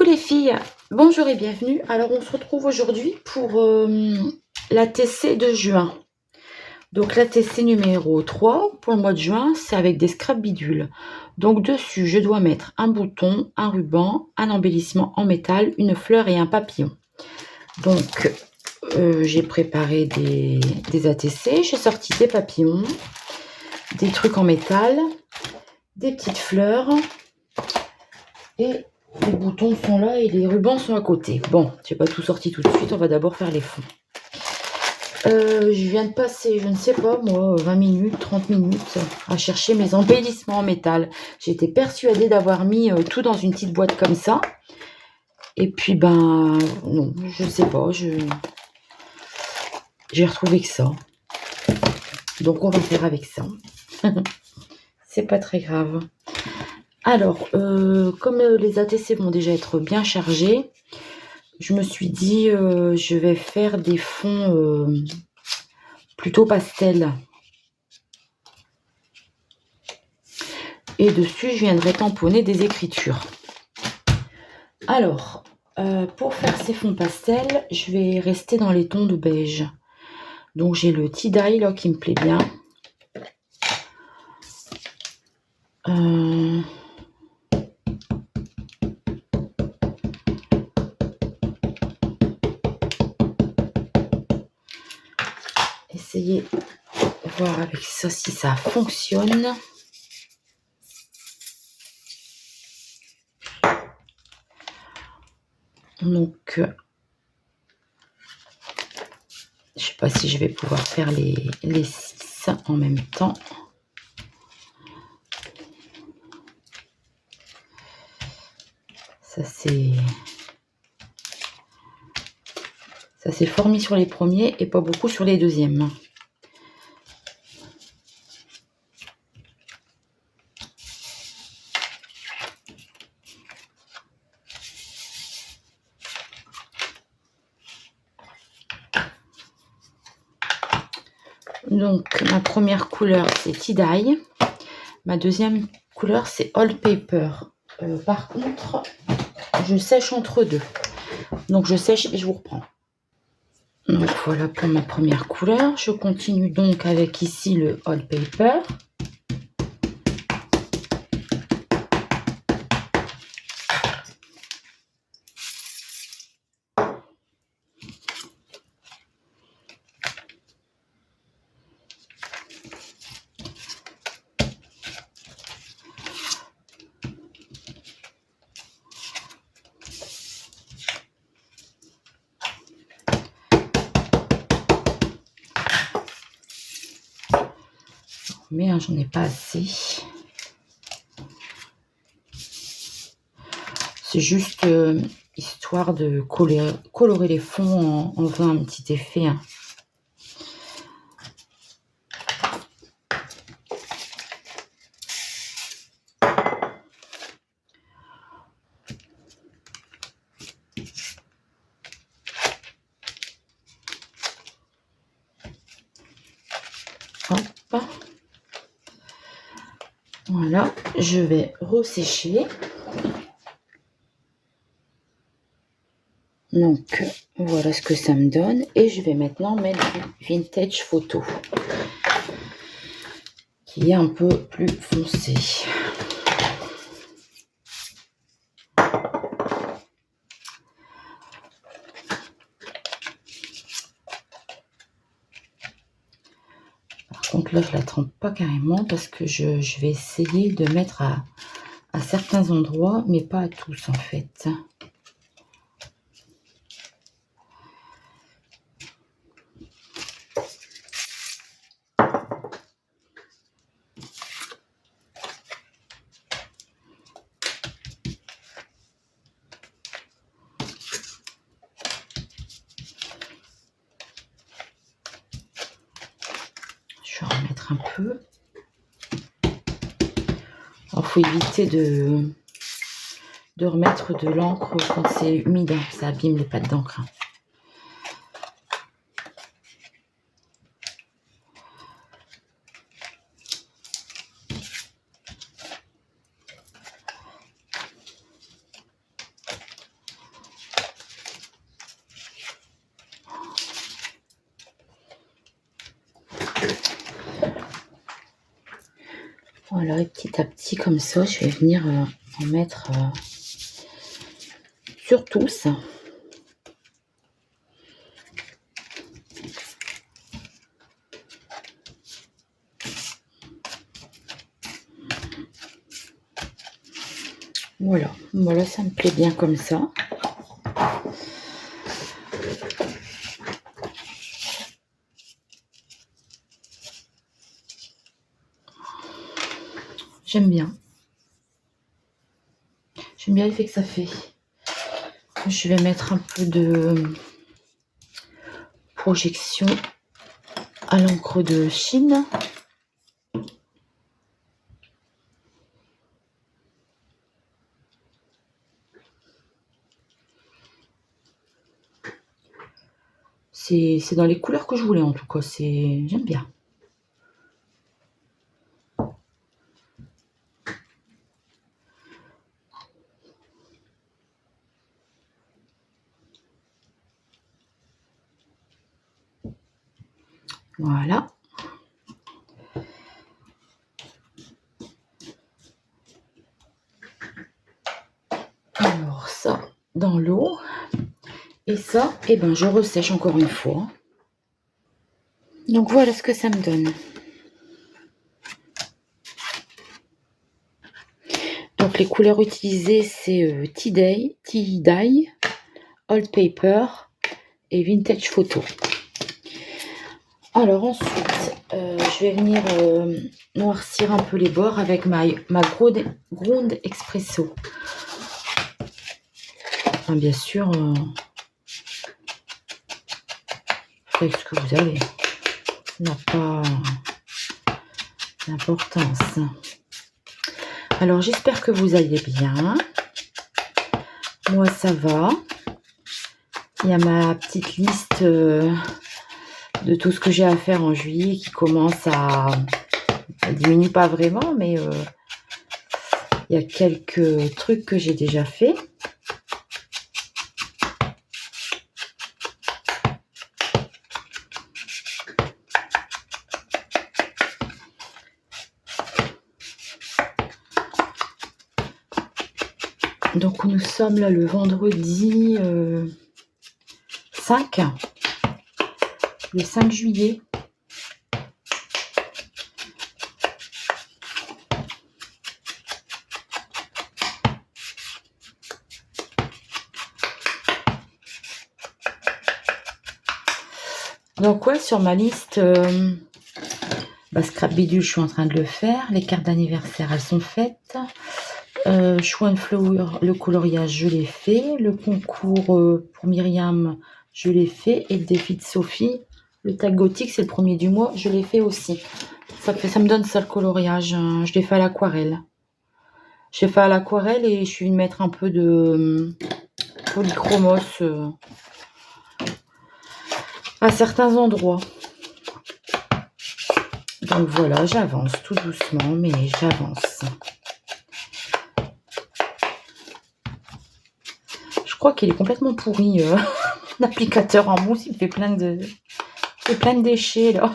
les filles, bonjour et bienvenue. Alors on se retrouve aujourd'hui pour la TC de juin. Donc la TC numéro 3 pour le mois de juin, c'est avec des scraps bidules. Donc dessus, je dois mettre un bouton, un ruban, un embellissement en métal, une fleur et un papillon. Donc j'ai préparé des ATC, j'ai sorti des papillons, des trucs en métal, des petites fleurs et les boutons sont là et les rubans sont à côté. Bon, j'ai pas tout sorti tout de suite, on va d'abord faire les fonds. Je viens de passer, je ne sais pas moi, 20 minutes, 30 minutes à chercher mes embellissements en métal. J'étais persuadée d'avoir mis tout dans une petite boîte comme ça. Et puis ben non, je sais pas, j'ai retrouvé que ça. Donc on va faire avec ça. C'est pas très grave. Alors, comme les ATC vont déjà être bien chargés, je me suis dit, je vais faire des fonds plutôt pastel. Et dessus, je viendrai tamponner des écritures. Alors, pour faire ces fonds pastel, je vais rester dans les tons de beige. Donc, j'ai le tie-dye là qui me plaît bien. Essayez de voir avec ça si ça fonctionne. Donc, je sais pas si je vais pouvoir faire les 6 en même temps. Ça s'est formé sur les premiers et pas beaucoup sur les deuxièmes. Donc, ma première couleur, c'est tie-dye. Ma deuxième couleur, c'est old paper. Par contre, je sèche entre deux. Donc, je sèche et je vous reprends. Donc, voilà pour ma première couleur. Je continue donc avec ici le old paper. Mais j'en ai pas assez. C'est juste histoire de colorer les fonds en faisant un petit effet. Hein. Hop. Voilà, je vais ressécher. Donc, voilà ce que ça me donne. Et je vais maintenant mettre du Vintage Photo, qui est un peu plus foncé. Par contre, là, je la trempe pas carrément parce que je vais essayer de mettre à certains endroits, mais pas à tous en fait. Je vais en remettre un peu. Alors, faut éviter de remettre de l'encre quand c'est humide, hein. Ça abîme les pattes d'encre. Hein. Voilà, et petit à petit, comme ça, je vais venir en mettre sur tous. Voilà, voilà, ça me plaît bien comme ça. J'aime bien. J'aime bien l'effet que ça fait. Je vais mettre un peu de projection à l'encre de Chine. C'est dans les couleurs que je voulais en tout cas. J'aime bien. Voilà. Alors ça dans l'eau. Et ça, eh ben, je ressèche encore une fois. Donc voilà ce que ça me donne. Donc les couleurs utilisées, c'est Tie-Dye, Old Paper et Vintage Photo. Alors ensuite, je vais venir noircir un peu les bords avec ma Ground Espresso. Enfin, bien sûr, faites ce que vous avez. Ça n'a pas d'importance. Alors j'espère que vous allez bien. Moi ça va. Il y a ma petite liste de tout ce que j'ai à faire en juillet qui commence à... Elle diminue pas vraiment, mais il y a quelques trucs que j'ai déjà fait. Donc nous sommes là le vendredi 5, le 5 juillet. Donc ouais, sur ma liste, Scrap Bidule, je suis en train de le faire. Les cartes d'anniversaire, elles sont faites. Show and Flower, le coloriage, je l'ai fait. Le concours pour Myriam, je l'ai fait. Et le défi de Sophie, le tag gothique, c'est le premier du mois, je l'ai fait aussi. Ça me donne ça le coloriage. Je l'ai fait à l'aquarelle. J'ai fait à l'aquarelle et je suis venue mettre un peu de polychromos à certains endroits. Donc voilà, j'avance tout doucement, mais j'avance. Je crois qu'il est complètement pourri. L'applicateur en mousse, il fait plein de déchets là.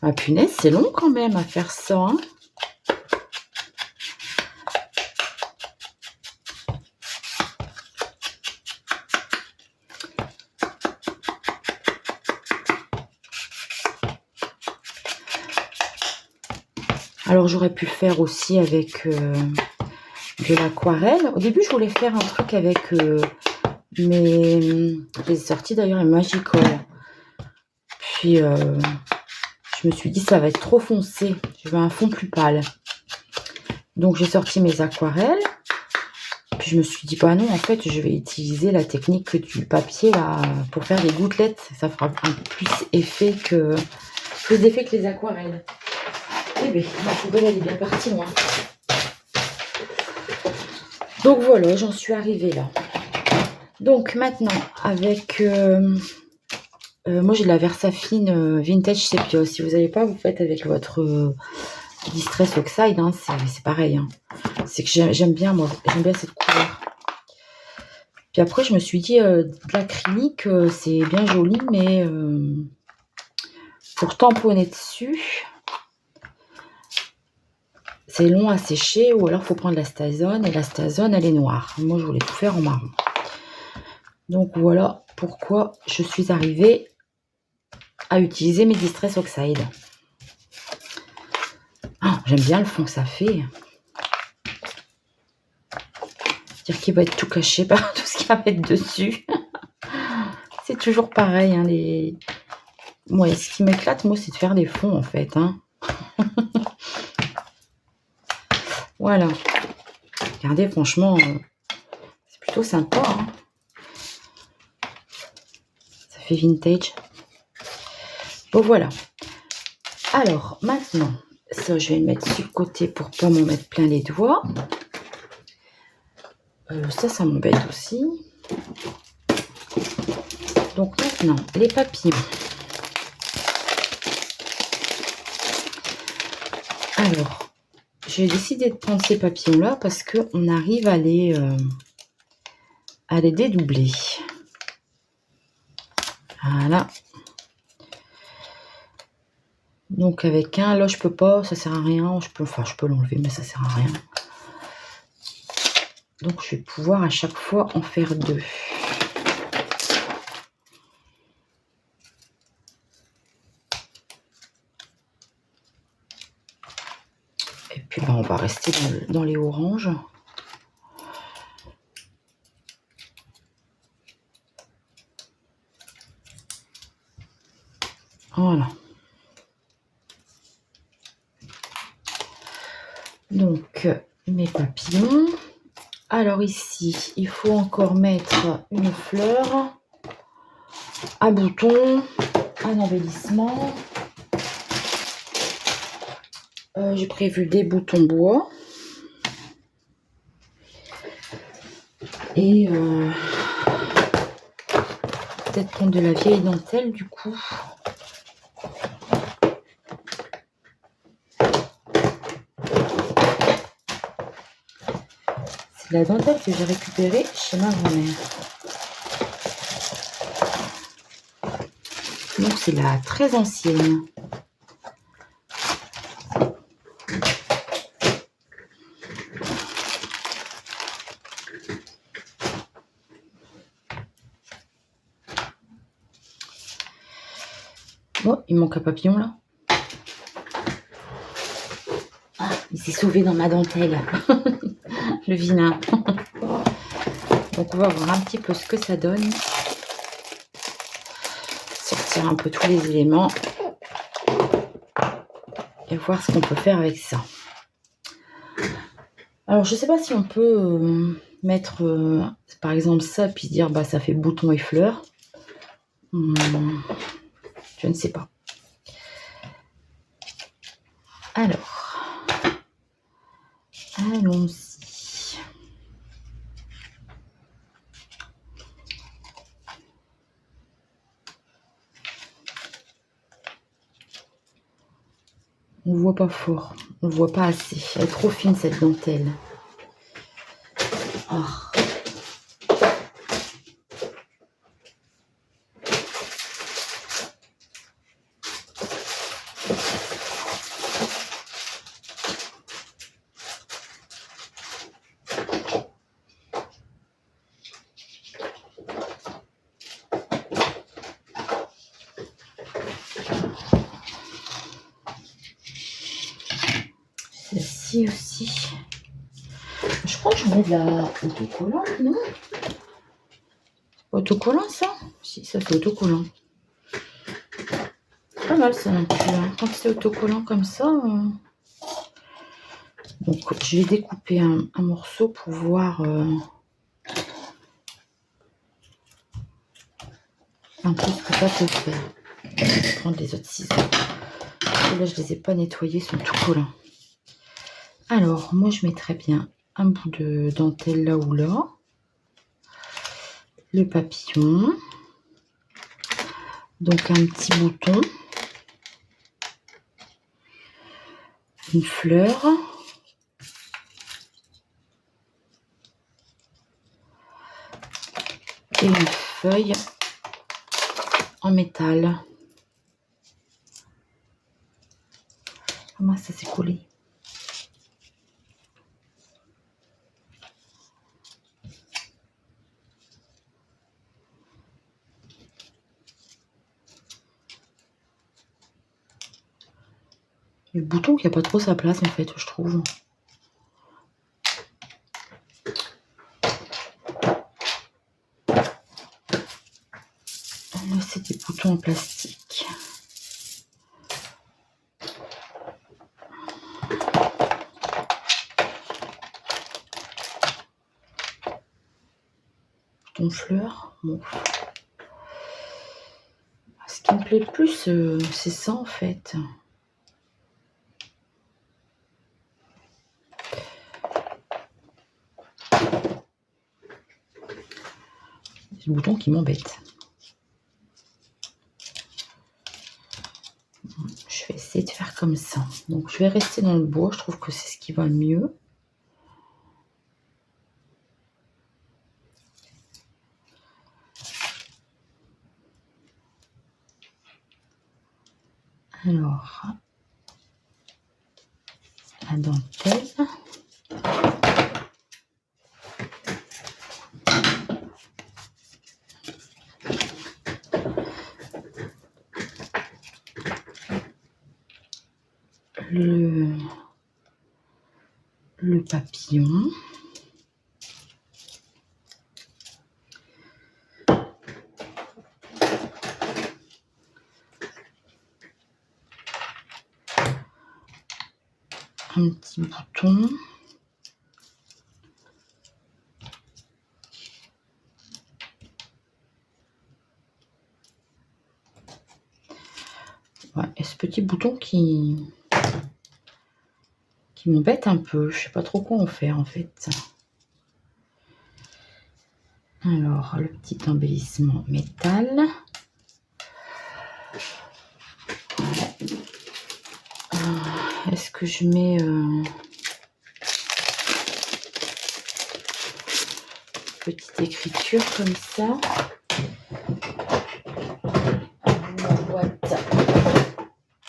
Ah punaise, c'est long quand même à faire ça. Hein. Alors j'aurais pu faire aussi avec de l'aquarelle. Au début, je voulais faire un truc avec j'ai sorti d'ailleurs les Magical. Puis je me suis dit ça va être trop foncé. Je veux un fond plus pâle. Donc j'ai sorti mes aquarelles. Puis je me suis dit bah non, en fait je vais utiliser la technique du papier là pour faire des gouttelettes. Ça fera un plus effet que les aquarelles. Eh bien, ma poubelle elle est bien partie moi. Donc voilà, j'en suis arrivée là. Donc maintenant, avec... moi j'ai de la Versafine Vintage Sepia. Si vous n'avez pas, vous faites avec votre Distress Oxide. Hein, c'est pareil. Hein. C'est que j'aime bien, moi. J'aime bien cette couleur. Puis après, je me suis dit, de l'acrylique, c'est bien joli, mais pour tamponner dessus, c'est long à sécher ou alors il faut prendre la Stazone et la Stazone elle est noire. Moi je voulais tout faire en marron. Donc voilà pourquoi je suis arrivée à utiliser mes Distress Oxide. Ah, j'aime bien le fond que ça fait. Dire qu'il va être tout caché par tout ce qu'il va mettre dessus. C'est toujours pareil. Hein, Moi, ce qui m'éclate, moi, c'est de faire des fonds en fait. Hein. Voilà. Regardez, franchement, c'est plutôt sympa. Hein. Ça fait vintage. Bon, voilà. Alors, maintenant, ça, je vais le mettre sur le côté pour pas m'en mettre plein les doigts. Ça m'embête aussi. Donc, maintenant, les papillons. Alors, j'ai décidé de prendre ces papillons-là parce qu'on arrive à les dédoubler. Voilà. Donc avec un, là je peux pas, ça sert à rien. Je peux l'enlever, mais ça sert à rien. Donc je vais pouvoir à chaque fois en faire deux. Et puis on va rester dans les oranges. Voilà. Donc mes papillons. Alors ici, il faut encore mettre une fleur, un bouton, un embellissement. J'ai prévu des boutons bois. Et peut-être prendre de la vieille dentelle du coup. C'est la dentelle que j'ai récupérée chez ma grand-mère. Donc c'est la très ancienne. Oh, il manque un papillon là. Ah, il s'est sauvé dans ma dentelle. Le vilain. Donc on va voir un petit peu ce que ça donne. Sortir un peu tous les éléments. Et voir ce qu'on peut faire avec ça. Alors je sais pas si on peut mettre par exemple ça puis dire bah ça fait bouton et fleurs. Je ne sais pas. Alors, allons-y. On ne voit pas fort, on ne voit pas assez. Elle est trop fine cette dentelle. Oh. Celle-ci aussi. Je crois que je mets de la autocollant, non? Autocollant ça? Si, ça fait autocollant. Pas mal ça non plus. Hein. Quand c'est autocollant comme ça. Donc je vais découper un morceau pour voir un peu ce que ça peut faire. Je vais prendre les autres ciseaux. Là je les ai pas nettoyés, ils sont tout collants. Alors moi je mettrais bien un bout de dentelle là ou là. Le papillon. Donc un petit bouton. Une fleur. Et une feuille en métal. Comment ça s'est collé? Le bouton qui n'a pas trop sa place en fait, je trouve. Là, c'est des boutons en plastique. Bouton fleur. Bon. Ce qui me plaît plus, c'est ça en fait. C'est le bouton qui m'embête. Je vais essayer de faire comme ça. Donc je vais rester dans le bois, je trouve que c'est ce qui va le mieux. Alors, la dentelle. Le papillon. Un petit bouton. Ouais, et ce petit bouton qui m'embête un peu. Je sais pas trop quoi en faire en fait. Alors, le petit embellissement métal. Est-ce que je mets petite écriture comme ça?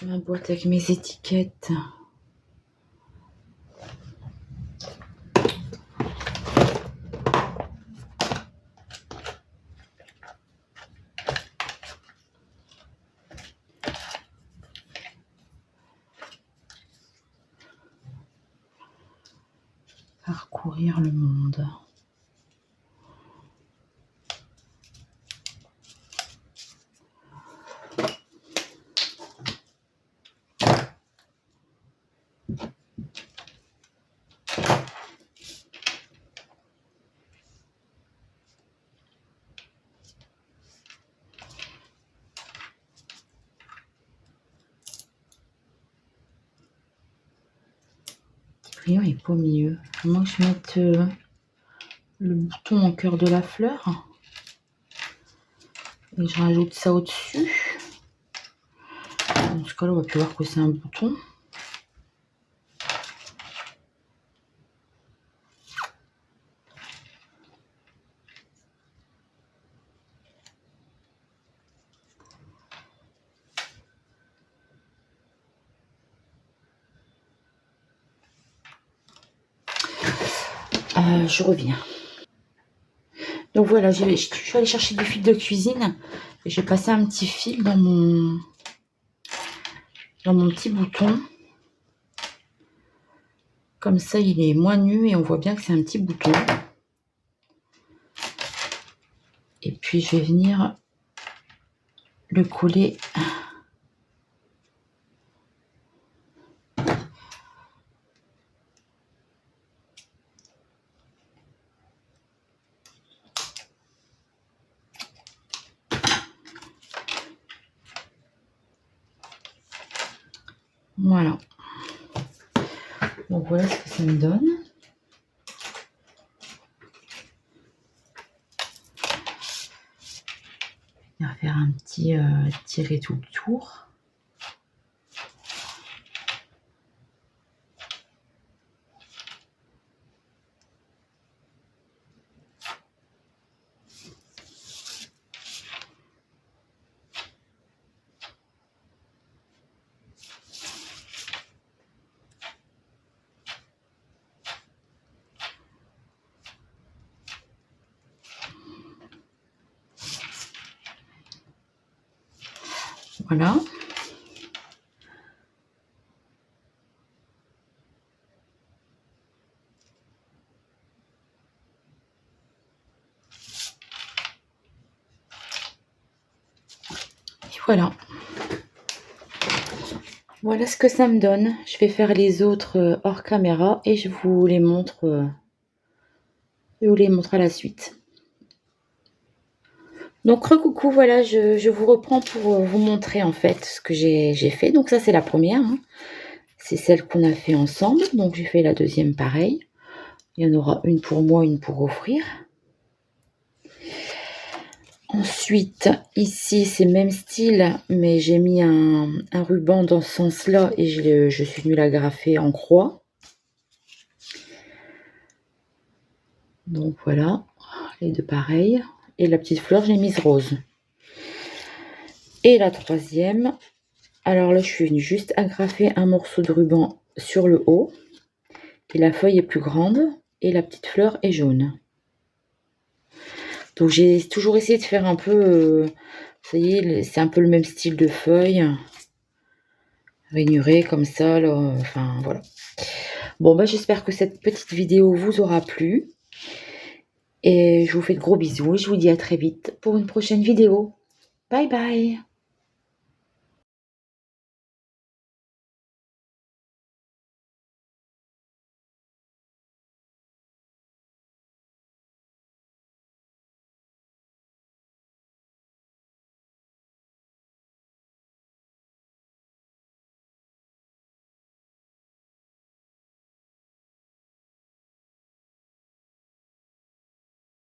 Ma boîte avec mes étiquettes. Parcourir le monde. Le crayon est pas au milieu. Moi, je vais mettre le bouton en cœur de la fleur. Et je rajoute ça au-dessus. Dans ce cas-là, on va plus voir que c'est un bouton. Je reviens. Donc voilà, je suis allée chercher du fil de cuisine et j'ai passé un petit fil dans mon petit bouton. Comme ça, il est moins nu et on voit bien que c'est un petit bouton. Et puis, je vais venir le coller. Voilà. Donc voilà ce que ça me donne. On va faire un petit tiré tout le tour. Voilà. voilà. Voilà ce que ça me donne. Je vais faire les autres hors caméra et je vous les montre à la suite. Donc recoucou, voilà, je vous reprends pour vous montrer en fait ce que j'ai fait. Donc ça c'est la première, hein. C'est celle qu'on a fait ensemble. Donc j'ai fait la deuxième pareil. Il y en aura une pour moi, une pour offrir. Ensuite, ici, c'est le même style, mais j'ai mis un ruban dans ce sens-là et je suis venue l'agrafer en croix. Donc voilà, les deux pareils. Et la petite fleur, je l'ai mise rose. Et la troisième, alors là, je suis venue juste agrafer un morceau de ruban sur le haut. Et la feuille est plus grande et la petite fleur est jaune. Donc j'ai toujours essayé de faire un peu, vous voyez, c'est un peu le même style de feuille, rainurée comme ça, là, enfin voilà. Bon bah j'espère que cette petite vidéo vous aura plu. Et je vous fais de gros bisous et je vous dis à très vite pour une prochaine vidéo. Bye bye.